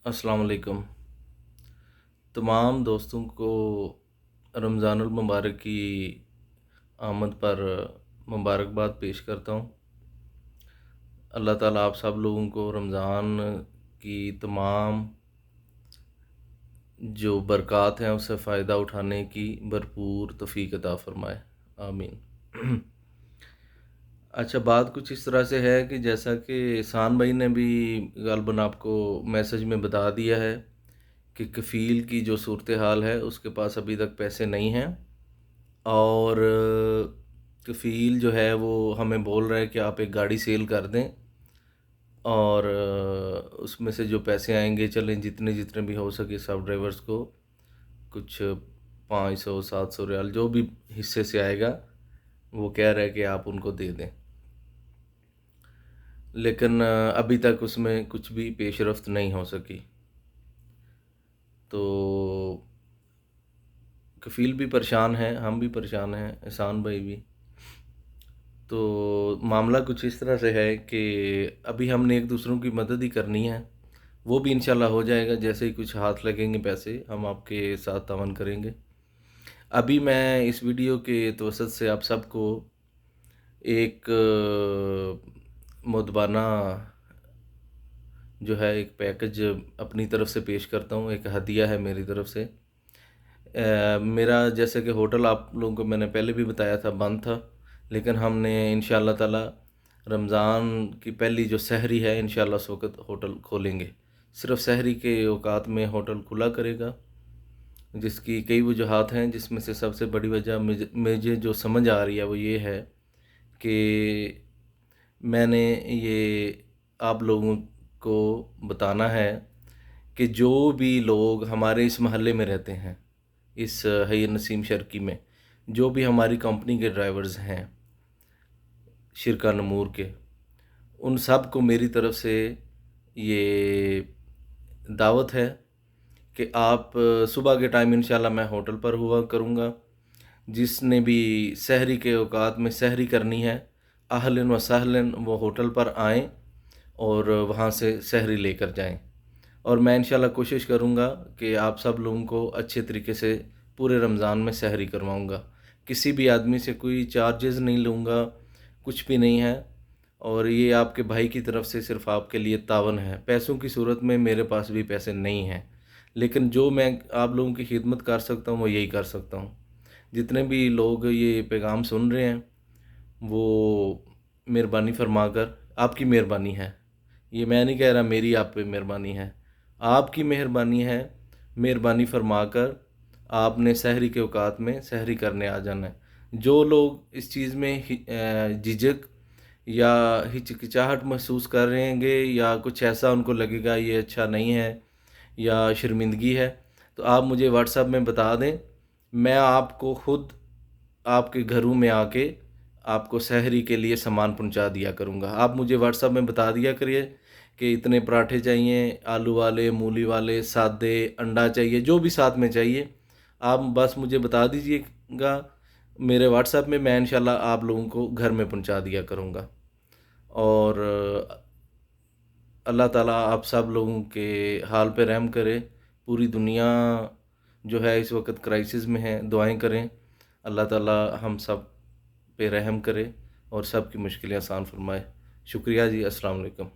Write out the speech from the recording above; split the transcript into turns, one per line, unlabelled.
अस्सलाम वालेकुम। तमाम दोस्तों को रमज़ानुल मुबारक की आमद पर मुबारकबाद पेश करता हूँ। अल्लाह ताला आप सब लोगों को रमज़ान की तमाम जो बरक़ात हैं उससे फ़ायदा उठाने की भरपूर तौफ़ीक अता फ़रमाए, आमीन। अच्छा, बात कुछ इस तरह से है कि जैसा कि एहसान भाई ने भी ग़ालिबन आपको मैसेज में बता दिया है कि कफ़ील की जो सूरत हाल है उसके पास अभी तक पैसे नहीं हैं, और कफ़ील जो है वो हमें बोल रहा है कि आप एक गाड़ी सेल कर दें और उसमें से जो पैसे आएंगे, चलें जितने जितने भी हो सके सब ड्राइवर्स को कुछ 500-700 रियाल जो भी हिस्से से आएगा वो कह रहा है कि आप उनको दे दें। लेकिन अभी तक उसमें कुछ भी पेशरफ्त नहीं हो सकी। तो कफ़ील भी परेशान है, हम भी परेशान हैं, एहसान भाई भी। तो मामला कुछ इस तरह से है कि अभी हमने एक दूसरों की मदद ही करनी है, वो भी इंशाल्लाह हो जाएगा। जैसे ही कुछ हाथ लगेंगे पैसे हम आपके साथ तावन करेंगे। अभी मैं इस वीडियो के तवसत से आप सबको एक मुद्दबाना जो है एक पैकेज अपनी तरफ से पेश करता हूँ, एक हदिया है मेरी तरफ से। मेरा जैसे कि होटल आप लोगों को मैंने पहले भी बताया था बंद था, लेकिन हमने इंशाअल्लाह ताला रमज़ान की पहली जो सहरी है इंशाअल्लाह उस वक़्त होटल खोलेंगे। सिर्फ़ सहरी के औकात में होटल खुला करेगा, जिसकी कई वजूहात हैं, जिसमें से सबसे बड़ी वजह मुझे जो समझ आ रही है वो ये है कि मैंने ये आप लोगों को बताना है कि जो भी लोग हमारे इस महल्ले में रहते हैं, इस हय नसीम शर्की में, जो भी हमारी कंपनी के ड्राइवर्स हैं शिरका नमूर के, उन सब को मेरी तरफ से ये दावत है कि आप सुबह के टाइम इंशाल्लाह मैं होटल पर हुआ करूँगा। जिसने भी सहरी के औकात में सहरी करनी है, अहलन व सहलन वो होटल पर आएँ और वहाँ से सहरी लेकर जाएँ। और मैं इंशाल्लाह कोशिश करूँगा कि आप सब लोगों को अच्छे तरीके से पूरे रमज़ान में सहरी करवाऊँगा। किसी भी आदमी से कोई चार्जेस नहीं लूँगा, कुछ भी नहीं है, और ये आपके भाई की तरफ से सिर्फ़ आपके लिए तावन है। पैसों की सूरत में मेरे पास भी पैसे नहीं हैं, लेकिन जो मैं आप लोगों की खिदमत कर सकता हूँ वो यही कर सकता हूँ। जितने भी लोग ये पैगाम सुन रहे हैं वो मेहरबानी फरमाकर, आपकी मेहरबानी है, ये मैं नहीं कह रहा मेरी आप पे मेहरबानी है, आपकी मेहरबानी है, मेहरबानी फरमाकर आपने सहरी के औकात में सहरी करने आ जाना है। जो लोग इस चीज़ में झिझक या हिचकिचाहट महसूस कर रहेंगे या कुछ ऐसा उनको लगेगा ये अच्छा नहीं है या शर्मिंदगी है, तो आप मुझे व्हाट्सएप में बता दें, मैं आपको ख़ुद आपके घरों में आके आपको सहरी के लिए सामान पहुंचा दिया करूंगा। आप मुझे व्हाट्सएप में बता दिया करिए कि इतने पराठे चाहिए, आलू वाले, मूली वाले, सादे, अंडा चाहिए, जो भी साथ में चाहिए आप बस मुझे बता दीजिएगा मेरे व्हाट्सएप में, मैं इंशाल्लाह आप लोगों को घर में पहुंचा दिया करूंगा। और अल्लाह ताला आप सब लोगों के हाल पे रहम करे। पूरी दुनिया जो है इस वक्त क्राइसिस में है, दुआएं करें अल्लाह ताला हम सब पे रहम करे और सब की मुश्किलें आसान फरमाए। शुक्रिया जी, अस्सलाम वालेकुम।